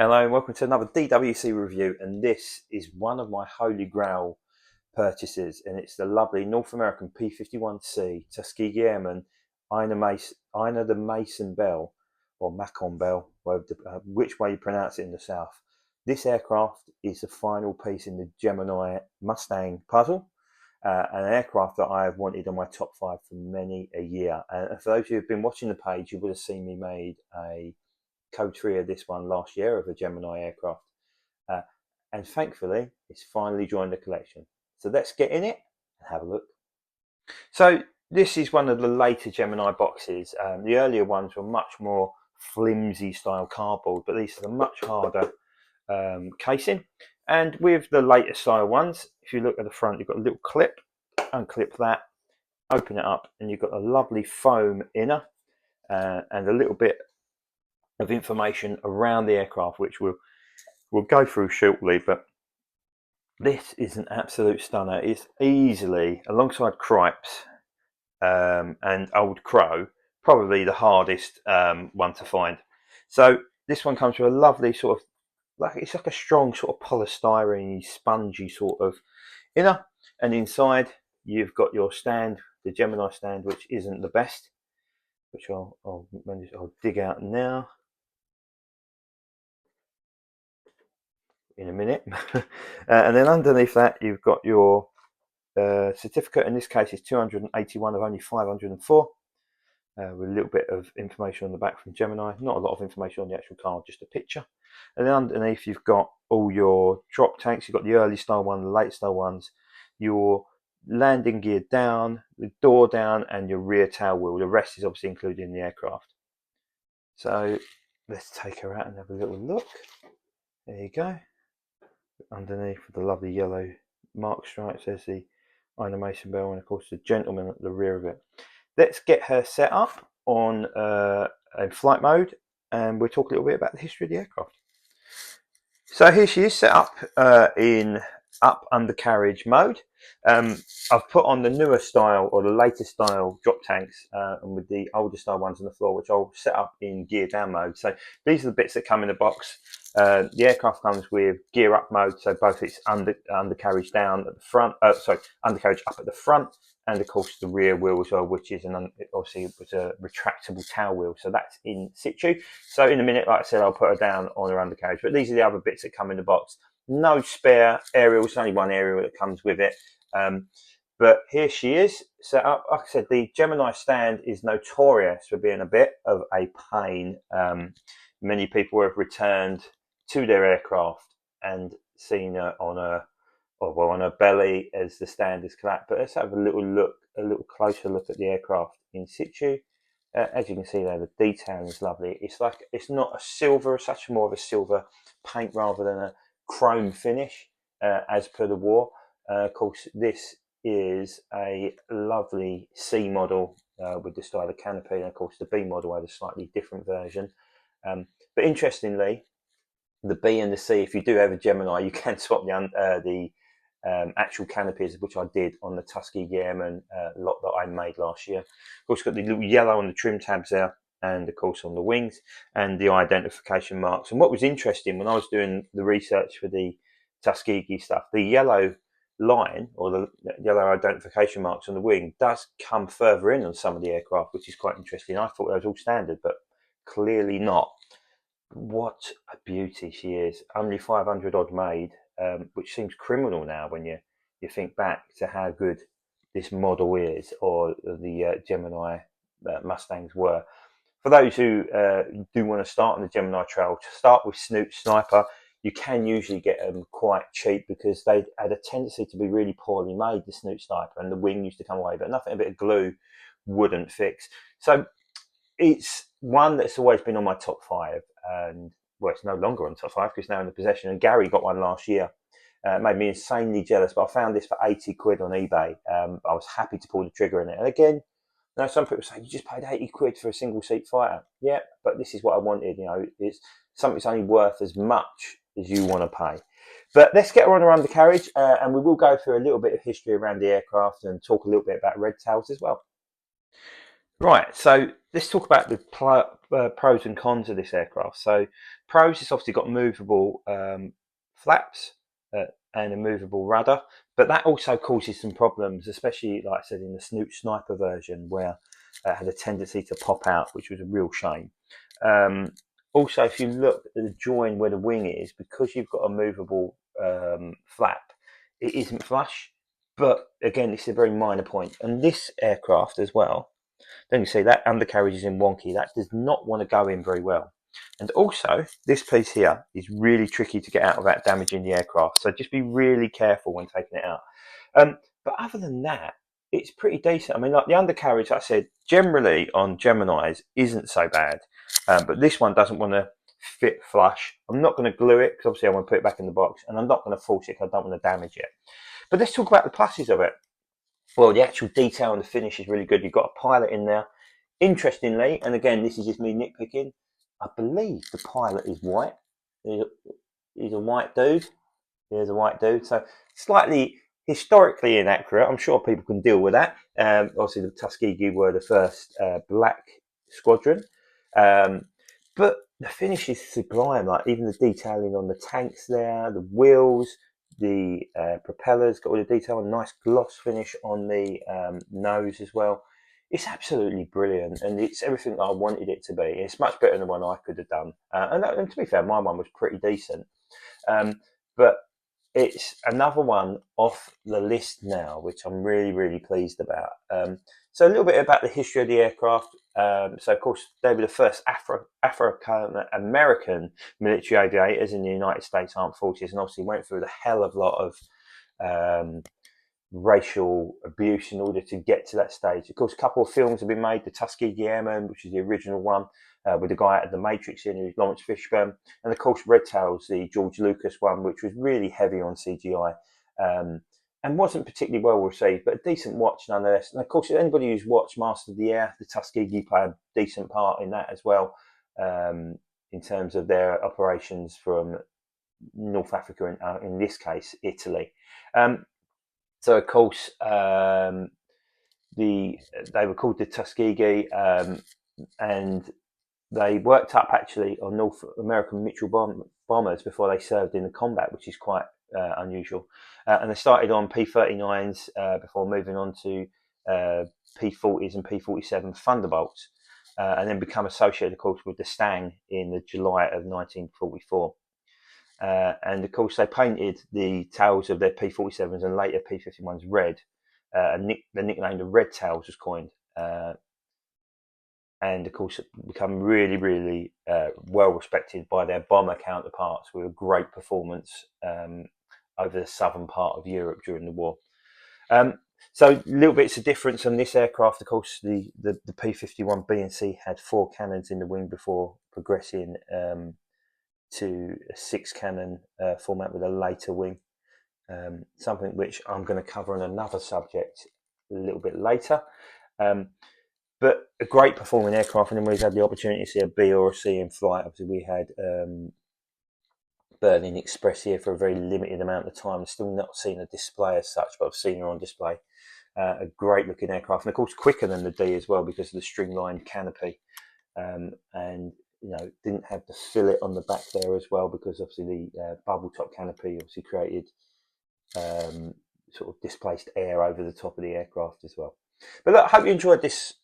Hello and welcome to another DWC review, and this is one of my holy grail purchases, and it's the lovely North American P51 Tuskegee Airmen Ina Macon Belle, or Macon Belle, which way you pronounce it in the south. This aircraft is the final piece in the Gemini Mustang puzzle, an aircraft that I have wanted on my top 5 for many a year. And for those of you who have been watching the page, you would have seen me made a code 3 of this one last year of a Gemini aircraft, and thankfully it's finally joined the collection. So let's get in it and have a look. So this is one of the later Gemini boxes. The earlier ones were much more flimsy style cardboard, but these are the much harder casing. And with the later style ones, if you look at the front, you've got a little clip. Unclip that, open it up, and you've got a lovely foam inner and a little bit of information around the aircraft, which we'll go through shortly. But this is an absolute stunner. It's easily, alongside Cripes and Old Crow, probably the hardest one to find. So this one comes with a lovely sort of, it's like a strong sort of polystyrene, spongy sort of inner, and inside you've got your stand, the Gemini stand, which isn't the best, which I'll dig out now in a minute. And then underneath that you've got your certificate. In this case it's 281 of only 504, with a little bit of information on the back from Gemini. Not a lot of information on the actual card, just a picture. And then underneath you've got all your drop tanks. You've got the early style one, the late style ones, your landing gear down, the door down, and your rear tail wheel. The rest is obviously included in the aircraft. So let's take her out and have a little look. There you go. Underneath the lovely yellow mark stripe says the Ina Macon Belle, and of course the gentleman at the rear of it. Let's get her set up on a flight mode, and we'll talk a little bit about the history of the aircraft. So here she is set up in up undercarriage mode. I've put on the newer style, or the latest style, drop tanks, and with the older style ones on the floor, which I'll set up in gear down mode. So these are the bits that come in the box. The aircraft comes with gear up mode, so both its undercarriage down at the front, undercarriage up at the front, and of course the rear wheel as well, which is obviously was a retractable tail wheel, so that's in situ. So in a minute, like I said, I'll put her down on her undercarriage. But these are the other bits that come in the box. No spare aerials, only one aerial that comes with it. But here she is set up. Like I said, the Gemini stand is notorious for being a bit of a pain. Many people have returned to their aircraft and seen her on her belly as the stand is collapsed. But let's have a little closer look at the aircraft in situ. As you can see there, the detailing is lovely. It's not a silver as such, more of a silver paint rather than a chrome finish, as per the war. Of course, this is a lovely C model with the style of canopy, and of course the B model had a slightly different version. But interestingly, the B and the C, if you do have a Gemini, you can swap the actual canopies, which I did on the Tuskegee Airmen lot that I made last year. Of course, got the little yellow on the trim tabs there, and of course on the wings, and the identification marks. And what was interesting when I was doing the research for the Tuskegee stuff, the yellow line, or the yellow identification marks on the wing, does come further in on some of the aircraft, which is quite interesting. I thought that was all standard, but clearly not. What a beauty she is. Only 500 odd made, which seems criminal now when you think back to how good this model is, or the Gemini Mustangs were. For those who do want to start on the Gemini trail, to start with Sniper. You can usually get them quite cheap because they had a tendency to be really poorly made, the Snoot Sniper, and the wing used to come away, but nothing a bit of glue wouldn't fix. So it's one that's always been on my top 5, and well, it's no longer on the top 5 because it's now in the possession, and Gary got one last year. It made me insanely jealous, but I found this for 80 quid on eBay. I was happy to pull the trigger in it. And again, some people say, you just paid 80 quid for a single seat fighter. Yeah, but this is what I wanted. It's something that's only worth as much as you want to pay. But let's get her on her undercarriage, and we will go through a little bit of history around the aircraft and talk a little bit about red tails as well. Right, so let's talk about the pros and cons of this aircraft. So pros, it's obviously got movable flaps and a movable rudder, but that also causes some problems, especially like I said in the Sniper version, where it had a tendency to pop out, which was a real shame. Also, if you look at the join where the wing is, because you've got a movable flap, it isn't flush. But again, this is a very minor point. And this aircraft as well, then you see that undercarriage is in wonky. That does not want to go in very well. And also, this piece here is really tricky to get out without damaging the aircraft. So just be really careful when taking it out. But other than that, it's pretty decent. I mean, like the undercarriage, like I said, generally on Geminis isn't so bad. But this one doesn't want to fit flush. I'm not going to glue it because obviously I want to put it back in the box. And I'm not going to force it because I don't want to damage it. But let's talk about the pluses of it. Well, the actual detail and the finish is really good. You've got a pilot in there. Interestingly, and again, this is just me nitpicking, I believe the pilot is white. He's a white dude. There's a white dude. So slightly historically inaccurate. I'm sure people can deal with that. Obviously, the Tuskegee were the first black squadron. But the finish is sublime. Like even the detailing on the tanks there, the wheels, the propellers, got all the detail, a nice gloss finish on the nose as well. It's absolutely brilliant, and it's everything I wanted it to be. It's much better than the one I could have done. And to be fair, my one was pretty decent. But it's another one off the list now, which I'm really, really pleased about. So a little bit about the history of the aircraft. So, of course, they were the first African-American military aviators in the United States Armed Forces, and obviously went through the hell of a lot of racial abuse in order to get to that stage. Of course, a couple of films have been made. The Tuskegee Airmen, which is the original one, with the guy out of The Matrix in, who's Lawrence Fishburne, and of course Red Tails, the George Lucas one, which was really heavy on CGI and wasn't particularly well received, but a decent watch nonetheless. And of course, anybody who's watched Master of the Air, the Tuskegee play a decent part in that as well, in terms of their operations from North Africa, and in this case, Italy. So of course, they were called the Tuskegee, and they worked up actually on North American Mitchell bombers before they served in the combat, which is quite unusual. And they started on P-39s before moving on to P-40s and P-47 Thunderbolts, and then become associated, of course, with the Mustang in the July of 1944. And of course, they painted the tails of their P-47s and later P-51s red. The nickname the Red Tails was coined. And of course, it become really, really well respected by their bomber counterparts with a great performance over the southern part of Europe during the war. So little bits of difference on this aircraft. Of course, the P-51 B and C had 4 cannons in the wing before progressing to a 6 cannon format with a later wing. Something which I'm going to cover on another subject a little bit later. But a great performing aircraft, and then we've had the opportunity to see a B or a C in flight. Obviously, we had Berlin Express here for a very limited amount of time. I've still not seen a display as such, but I've seen her on display. A great looking aircraft, and of course quicker than the D as well because of the streamlined canopy, and didn't have the fillet on the back there as well because obviously the bubble top canopy obviously created sort of displaced air over the top of the aircraft as well. But look, I hope you enjoyed this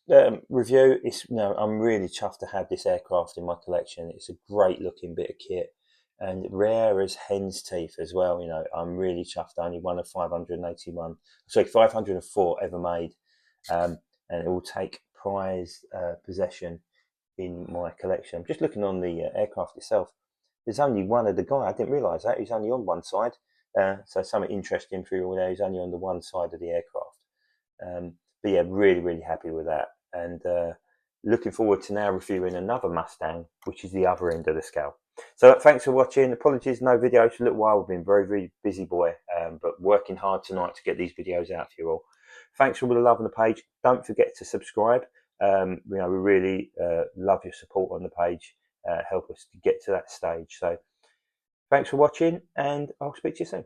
review. I'm really chuffed to have this aircraft in my collection. It's a great looking bit of kit and rare as hen's teeth as well. I'm really chuffed. Only one of 504 ever made, and it will take prized possession in my collection. I'm just looking on the aircraft itself. There's only one of the guy. I didn't realise that he's only on one side. So something interesting for you all there. He's only on the one side of the aircraft. But yeah, really, really happy with that. And looking forward to now reviewing another Mustang, which is the other end of the scale. So thanks for watching. Apologies, no videos for a little while. We've been very, very busy boy, but working hard tonight to get these videos out for you all. Thanks for all the love on the page. Don't forget to subscribe. We really love your support on the page. Help us to get to that stage. So thanks for watching, and I'll speak to you soon.